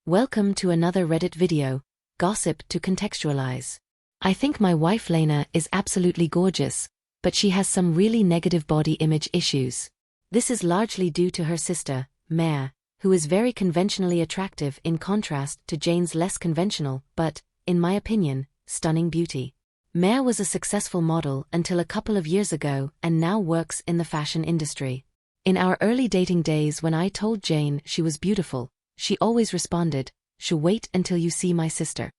Welcome to another Reddit video, Gossip to Contextualize. I think my wife Lena is absolutely gorgeous, but she has some really negative body image issues. This is largely due to her sister, Mare, who is very conventionally attractive in contrast to Jane's less conventional but, in my opinion, stunning beauty. Mare was a successful model until a couple of years ago and now works in the fashion industry. In our early dating days when I told Jane she was beautiful, she always responded, "She'll wait until you see my sister."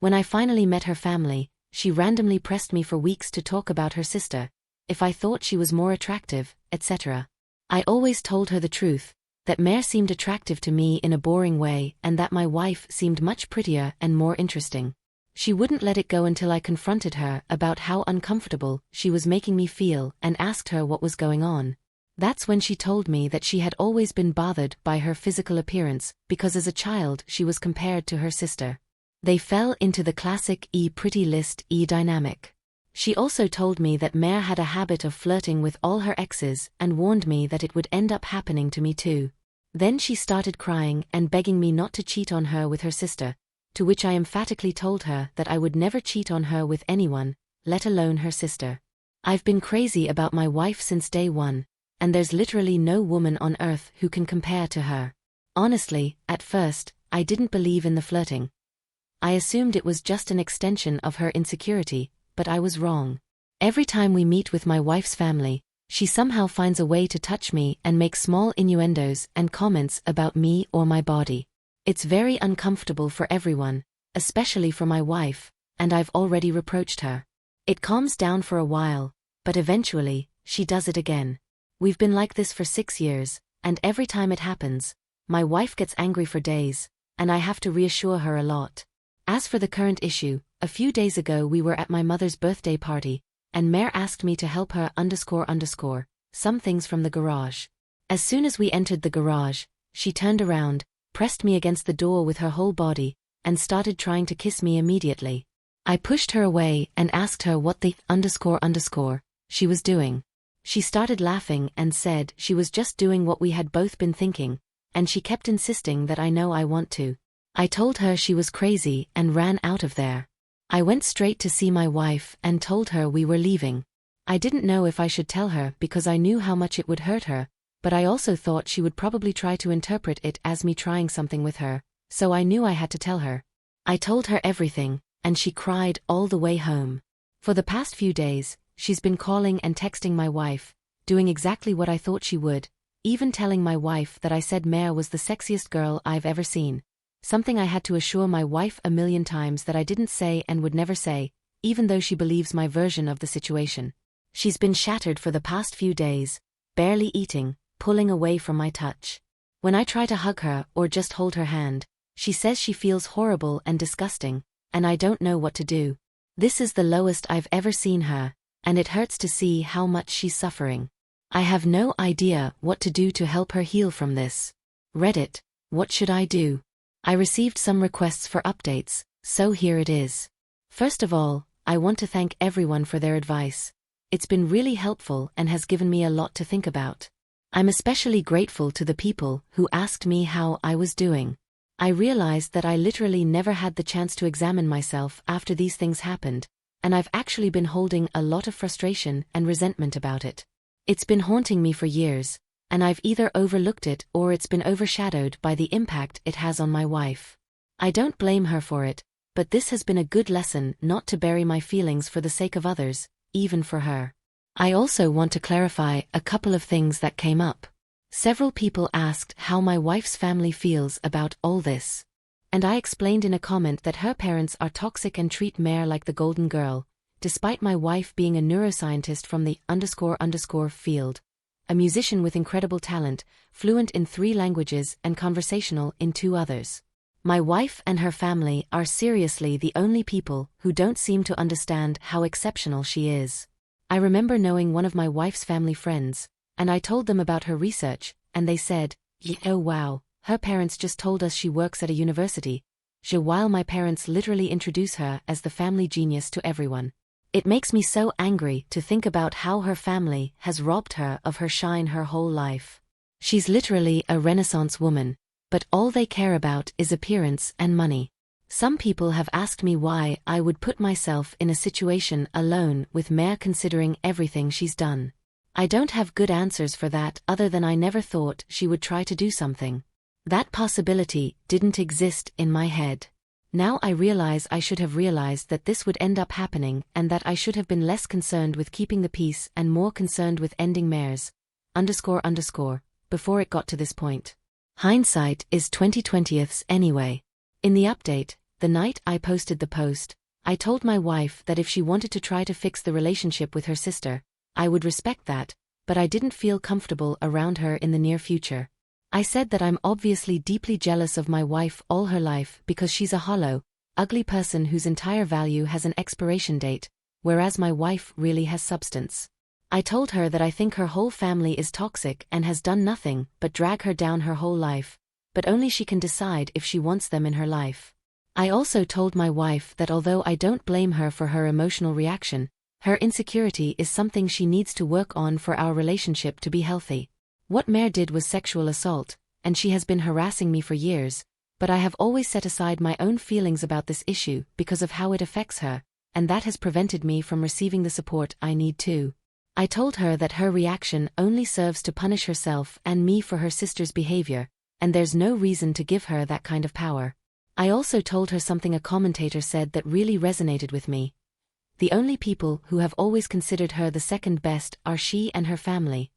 When I finally met her family, she randomly pressed me for weeks to talk about her sister, if I thought she was more attractive, etc. I always told her the truth, that Mare seemed attractive to me in a boring way and that my wife seemed much prettier and more interesting. She wouldn't let it go until I confronted her about how uncomfortable she was making me feel and asked her what was going on. That's when she told me that she had always been bothered by her physical appearance because as a child she was compared to her sister. They fell into the classic pretty list dynamic. She also told me that Mare had a habit of flirting with all her exes and warned me that it would end up happening to me too. Then she started crying and begging me not to cheat on her with her sister, to which I emphatically told her that I would never cheat on her with anyone, let alone her sister. I've been crazy about my wife since day one, and there's literally no woman on earth who can compare to her. Honestly, at first, I didn't believe in the flirting. I assumed it was just an extension of her insecurity, but I was wrong. Every time we meet with my wife's family, she somehow finds a way to touch me and make small innuendos and comments about me or my body. It's very uncomfortable for everyone, especially for my wife, and I've already reproached her. It calms down for a while, but eventually, she does it again. We've been like this for 6 years, and every time it happens, my wife gets angry for days, and I have to reassure her a lot. As for the current issue, a few days ago we were at my mother's birthday party, and Mare asked me to help her __ some things from the garage. As soon as we entered the garage, she turned around, pressed me against the door with her whole body, and started trying to kiss me immediately. I pushed her away and asked her what the __ she was doing. She started laughing and said she was just doing what we had both been thinking, and she kept insisting that I know I want to. I told her she was crazy and ran out of there. I went straight to see my wife and told her we were leaving. I didn't know if I should tell her because I knew how much it would hurt her, but I also thought she would probably try to interpret it as me trying something with her, so I knew I had to tell her. I told her everything, and she cried all the way home. For the past few days, she's been calling and texting my wife, doing exactly what I thought she would, even telling my wife that I said Mare was the sexiest girl I've ever seen, something I had to assure my wife a million times that I didn't say and would never say, even though she believes my version of the situation. She's been shattered for the past few days, barely eating, pulling away from my touch. When I try to hug her or just hold her hand, she says she feels horrible and disgusting, and I don't know what to do. This is the lowest I've ever seen her, and it hurts to see how much she's suffering. I have no idea what to do to help her heal from this. Reddit, what should I do? I received some requests for updates, so here it is. First of all, I want to thank everyone for their advice. It's been really helpful and has given me a lot to think about. I'm especially grateful to the people who asked me how I was doing. I realized that I literally never had the chance to examine myself after these things happened, and I've actually been holding a lot of frustration and resentment about it. It's been haunting me for years, and I've either overlooked it or it's been overshadowed by the impact it has on my wife. I don't blame her for it, but this has been a good lesson not to bury my feelings for the sake of others, even for her. I also want to clarify a couple of things that came up. Several people asked how my wife's family feels about all this. And I explained in a comment that her parents are toxic and treat Mare like the golden girl, despite my wife being a neuroscientist from the __ field, a musician with incredible talent, fluent in 3 languages and conversational in 2 others. My wife and her family are seriously the only people who don't seem to understand how exceptional she is. I remember knowing one of my wife's family friends, and I told them about her research, and they said, "Oh wow, her parents just told us she works at a university," while my parents literally introduce her as the family genius to everyone. It makes me so angry to think about how her family has robbed her of her shine her whole life. She's literally a Renaissance woman, but all they care about is appearance and money. Some people have asked me why I would put myself in a situation alone with Mare considering everything she's done. I don't have good answers for that other than I never thought she would try to do something. That possibility didn't exist in my head. Now I realize I should have realized that this would end up happening and that I should have been less concerned with keeping the peace and more concerned with ending Mare's __ before it got to this point. Hindsight is 20/20ths anyway. In the update, the night I posted the post, I told my wife that if she wanted to try to fix the relationship with her sister, I would respect that, but I didn't feel comfortable around her in the near future. I said that I'm obviously deeply jealous of my wife all her life because she's a hollow, ugly person whose entire value has an expiration date, whereas my wife really has substance. I told her that I think her whole family is toxic and has done nothing but drag her down her whole life, but only she can decide if she wants them in her life. I also told my wife that although I don't blame her for her emotional reaction, her insecurity is something she needs to work on for our relationship to be healthy. What Mare did was sexual assault, and she has been harassing me for years, but I have always set aside my own feelings about this issue because of how it affects her, and that has prevented me from receiving the support I need too. I told her that her reaction only serves to punish herself and me for her sister's behavior, and there's no reason to give her that kind of power. I also told her something a commentator said that really resonated with me. The only people who have always considered her the second best are she and her family.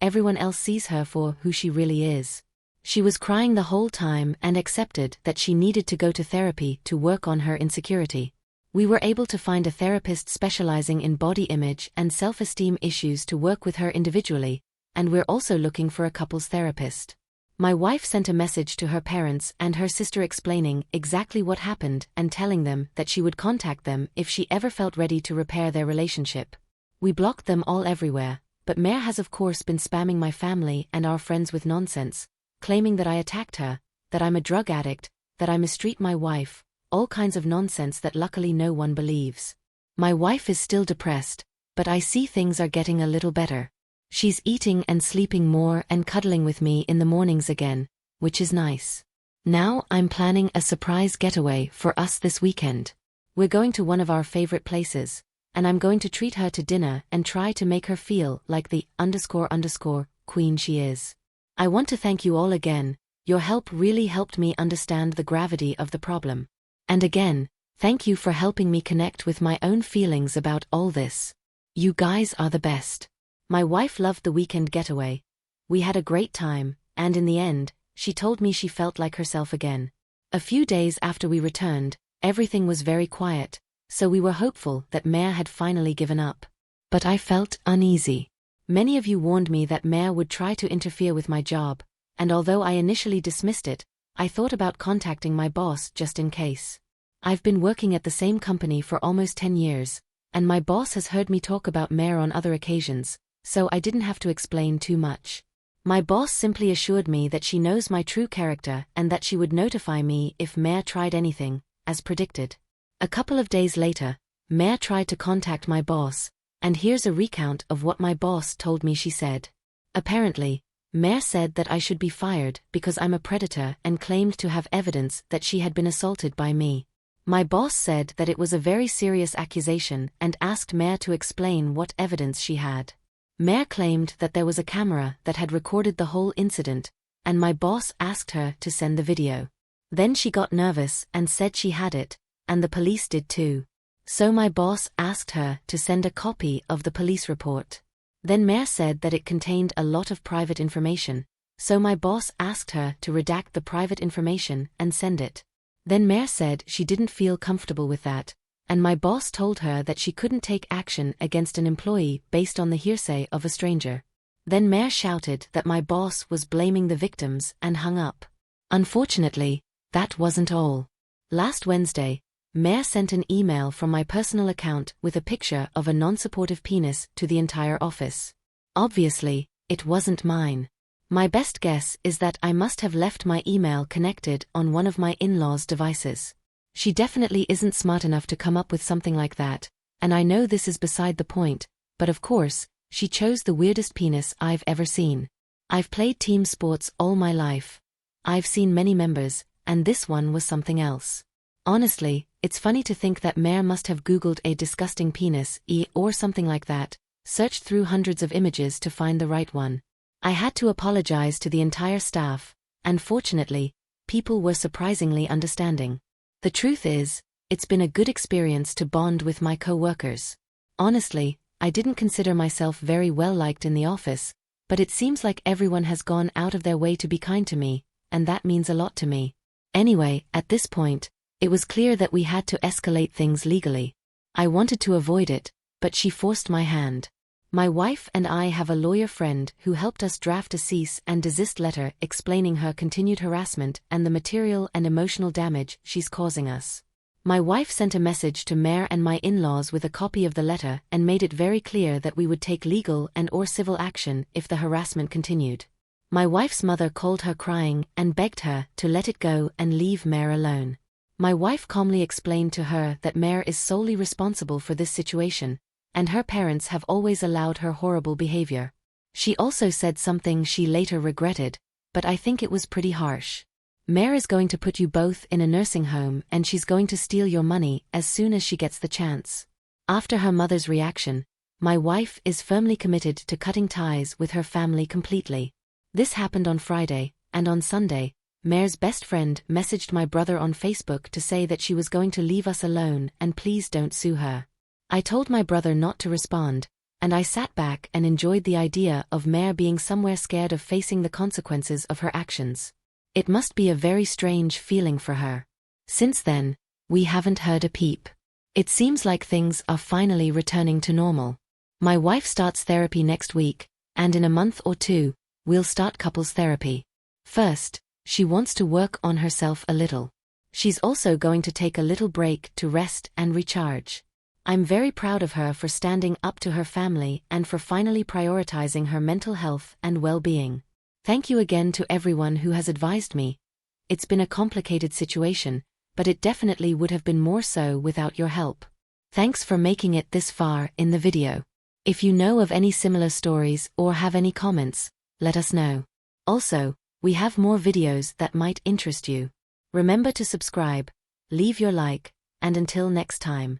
Everyone else sees her for who she really is. She was crying the whole time and accepted that she needed to go to therapy to work on her insecurity. We were able to find a therapist specializing in body image and self-esteem issues to work with her individually, and we're also looking for a couples therapist. My wife sent a message to her parents and her sister explaining exactly what happened and telling them that she would contact them if she ever felt ready to repair their relationship. We blocked them all everywhere, but Mare has of course been spamming my family and our friends with nonsense, claiming that I attacked her, that I'm a drug addict, that I mistreat my wife, all kinds of nonsense that luckily no one believes. My wife is still depressed, but I see things are getting a little better. She's eating and sleeping more and cuddling with me in the mornings again, which is nice. Now I'm planning a surprise getaway for us this weekend. We're going to one of our favorite places, and I'm going to treat her to dinner and try to make her feel like the __ queen she is. I want to thank you all again. Your help really helped me understand the gravity of the problem. And again, thank you for helping me connect with my own feelings about all this. You guys are the best. My wife loved the weekend getaway. We had a great time, and in the end, she told me she felt like herself again. A few days after we returned, everything was very quiet, so we were hopeful that Mare had finally given up. But I felt uneasy. Many of you warned me that Mare would try to interfere with my job, and although I initially dismissed it, I thought about contacting my boss just in case. I've been working at the same company for almost 10 years, and my boss has heard me talk about Mare on other occasions, so I didn't have to explain too much. My boss simply assured me that she knows my true character and that she would notify me if Mare tried anything, as predicted. A couple of days later, Mare tried to contact my boss, and here's a recount of what my boss told me she said. Apparently, Mare said that I should be fired because I'm a predator and claimed to have evidence that she had been assaulted by me. My boss said that it was a very serious accusation and asked Mare to explain what evidence she had. Mare claimed that there was a camera that had recorded the whole incident, and my boss asked her to send the video. Then she got nervous and said she had it, and the police did too. So my boss asked her to send a copy of the police report. Then Mare said that it contained a lot of private information, so my boss asked her to redact the private information and send it. Then Mare said she didn't feel comfortable with that, and my boss told her that she couldn't take action against an employee based on the hearsay of a stranger. Then Mare shouted that my boss was blaming the victims and hung up. Unfortunately, that wasn't all. Last Wednesday, Mare sent an email from my personal account with a picture of a non-supportive penis to the entire office. Obviously, it wasn't mine. My best guess is that I must have left my email connected on one of my in-laws' devices. She definitely isn't smart enough to come up with something like that, and I know this is beside the point, but of course, she chose the weirdest penis I've ever seen. I've played team sports all my life. I've seen many members, and this one was something else. Honestly, it's funny to think that Mare must have Googled a disgusting penis, or something like that, searched through hundreds of images to find the right one. I had to apologize to the entire staff, and fortunately, people were surprisingly understanding. The truth is, it's been a good experience to bond with my co-workers. Honestly, I didn't consider myself very well liked in the office, but it seems like everyone has gone out of their way to be kind to me, and that means a lot to me. Anyway, at this point, it was clear that we had to escalate things legally. I wanted to avoid it, but she forced my hand. My wife and I have a lawyer friend who helped us draft a cease and desist letter explaining her continued harassment and the material and emotional damage she's causing us. My wife sent a message to Mare and my in-laws with a copy of the letter and made it very clear that we would take legal and/or civil action if the harassment continued. My wife's mother called her crying and begged her to let it go and leave Mare alone. My wife calmly explained to her that Mare is solely responsible for this situation, and her parents have always allowed her horrible behavior. She also said something she later regretted, but I think it was pretty harsh. Mare is going to put you both in a nursing home and she's going to steal your money as soon as she gets the chance. After her mother's reaction, my wife is firmly committed to cutting ties with her family completely. This happened on Friday, and on Sunday, Mare's best friend messaged my brother on Facebook to say that she was going to leave us alone and please don't sue her. I told my brother not to respond, and I sat back and enjoyed the idea of Mare being somewhere scared of facing the consequences of her actions. It must be a very strange feeling for her. Since then, we haven't heard a peep. It seems like things are finally returning to normal. My wife starts therapy next week, and in a month or two, we'll start couples therapy. First, she wants to work on herself a little. She's also going to take a little break to rest and recharge. I'm very proud of her for standing up to her family and for finally prioritizing her mental health and well-being. Thank you again to everyone who has advised me. It's been a complicated situation, but it definitely would have been more so without your help. Thanks for making it this far in the video. If you know of any similar stories or have any comments, let us know. Also, we have more videos that might interest you. Remember to subscribe, leave your like, and until next time.